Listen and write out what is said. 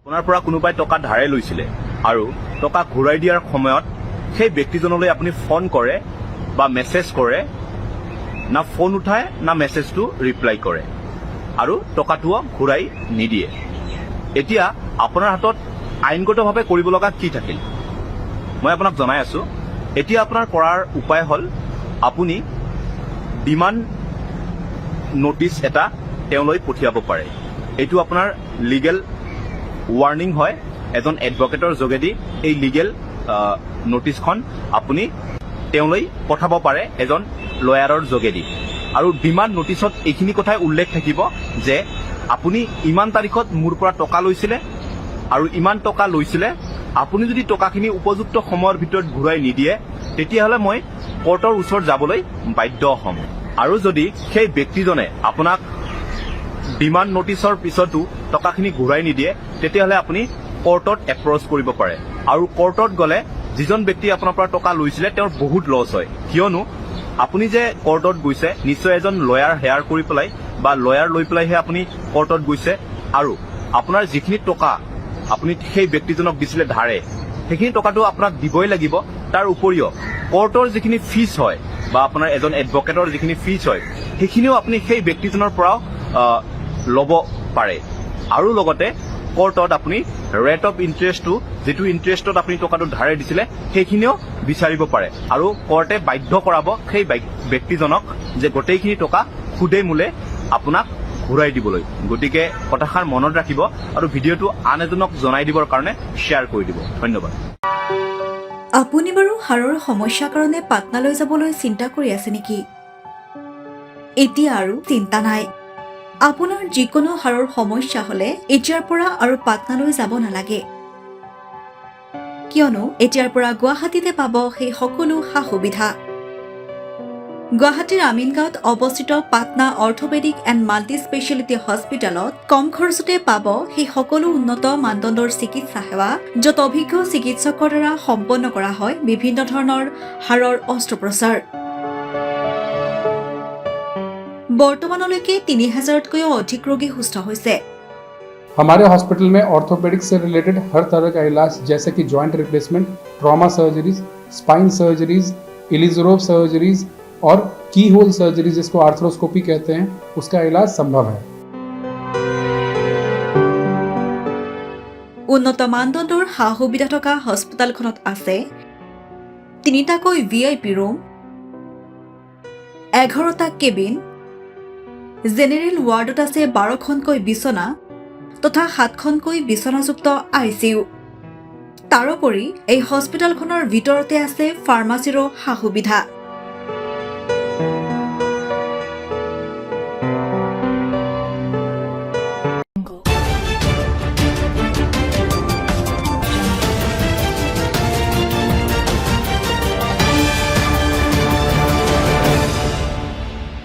আপোনাৰ পৰা কোনোবাই টকা ধাৰে লৈছিলে আৰু টকা ঘূৰাই দিয়াৰ সময়ত সেই ব্যক্তিজনলৈ আপুনি ফোন কৰে বা মেছেজ কৰে, না ফোন উঠায় না মেছেজটো ৰিপ্লাই কৰে আৰু টকাটোও ঘূৰাই নিদিয়ে। এতিয়া আপোনাৰ হাতত আইনগতভাৱে কৰিব লগা কি থাকিল? মই আপোনাক জনাই আছো। এতিয়া আপোনাৰ কৰাৰ উপায় হ'ল আপুনি ডিমাণ্ড নোটিছ এটা তেওঁলৈ পঠিয়াব পাৰে। এইটো আপোনাৰ লিগেল ৱাৰ্ণিং হয়। এজন এডভকেটৰ যোগেদি এই লিগেল নোটিছখন আপুনি তেওঁলৈ পঠাব পাৰে এজন লয়াৰৰ যোগেদি। আৰু ডিমাণ্ড নোটিছত এইখিনি কথাই উল্লেখ থাকিব যে আপুনি ইমান তাৰিখত মোৰ পৰা টকা লৈছিলে আৰু ইমান টকা লৈছিলে, আপুনি যদি টকাখিনি উপযুক্ত সময়ৰ ভিতৰত ঘূৰাই নিদিয়ে তেতিয়াহ'লে মই কোৰ্টৰ ওচৰত যাবলৈ বাধ্য হ'ম। আৰু যদি সেই ব্যক্তিজনে আপোনাক ডিমাণ্ড নোটিছৰ পিছতো টকাখিনি ঘূৰাই নিদিয়ে তেতিয়াহ'লে আপুনি কোৰ্টত এপ্ৰ'চ কৰিব পাৰে। আৰু কোৰ্টত গ'লে যিজন ব্যক্তিয়ে আপোনাৰ পৰা টকা লৈছিলে তেওঁৰ বহুত লছ হয়, কিয়নো আপুনি যে কোৰ্টত গৈছে নিশ্চয় এজন লয়াৰ হেয়াৰ কৰি পেলাই বা লয়াৰ লৈ পেলাইহে আপুনি কোৰ্টত গৈছে, আৰু আপোনাৰ যিখিনি টকা আপুনি সেই ব্যক্তিজনক দিছিলে ধাৰে, সেইখিনি টকাটো আপোনাক দিবই লাগিব। তাৰ উপৰিও কোৰ্টৰ যিখিনি ফিজ হয় বা আপোনাৰ এজন এডভকেটৰ যিখিনি ফিজ হয় সেইখিনিও আপুনি সেই ব্যক্তিজনৰ পৰাও ল'ব পাৰে। আৰু লগতে কোৰ্টত আপুনি ৰেট অফ ইণ্টাৰেষ্টটো, যিটো ইণ্টাৰেষ্টত আপুনি টকাটো ধাৰে দিছিলে, সেইখিনিও বিচাৰিব পাৰে। আৰু কোৰ্টে বাধ্য কৰাব সেই ব্যক্তিজনক যে গোটেইখিনি টকা সুদে মূলে আপোনাক ঘূৰাই দিবলৈ। গতিকে কথাষাৰ মনত ৰাখিব আৰু ভিডিঅ'টো আন এজনক জনাই দিবৰ কাৰণে শ্বেয়াৰ কৰি দিব। ধন্যবাদ। আপুনি বাৰু হাড়ৰ সমস্যাৰ কাৰণে পাটনালৈ যাবলৈ চিন্তা কৰি আছে নেকি? এতিয়া আৰু চিন্তা নাই। আপোনাৰ যিকোনো হাড়ৰ সমস্যা হ'লে এতিয়াৰ পৰা আৰু পাটনালৈ যাব নালাগে, কিয়নো এতিয়াৰ পৰা গুৱাহাটীতে পাব সেই সকলো সা সুবিধা। গুৱাহাটীৰ আমিনগাঁৱত অৱস্থিত Patna orthopaedic and multi speciality হস্পিটেলত কম খৰচতে পাব সেই সকলো উন্নত মানদণ্ডৰ চিকিৎসা সেৱা, য'ত অভিজ্ঞ চিকিৎসকৰ দ্বাৰা সম্পন্ন কৰা হয় বিভিন্ন ধৰণৰ হাড়ৰ অস্ত্ৰোপচাৰ। বৰ্তমানলৈকে ৩,০০০তকৈও অধিক ৰোগী সুস্থ হৈছে। हमारे हॉस्पिटल में ऑर्थोपेडिक्स से रिलेटेड हर तरह का इलाज जैसे कि joint replacement, trauma surgeries, spine surgeries, Ilizarov surgeries और की होल सर्जरी जिसको आर्थ्रोस्कोपी कहते हैं, उसका इलाज संभव है। উন্নত মানদণ্ডৰ সা সুবিধা থকা হস্পিটেলখনত আছে ৩টাকৈ VIP ৰুম, 11টা কেবিন, জেনেৰেল ৱাৰ্ডত আছে 12খনকৈ বিচনা তথা 7খনকৈ বিচনাযুক্ত ICU। তাৰোপৰি এই হস্পিটেলখনৰ ভিতৰতে আছে ফাৰ্মাচীৰো সা সুবিধা।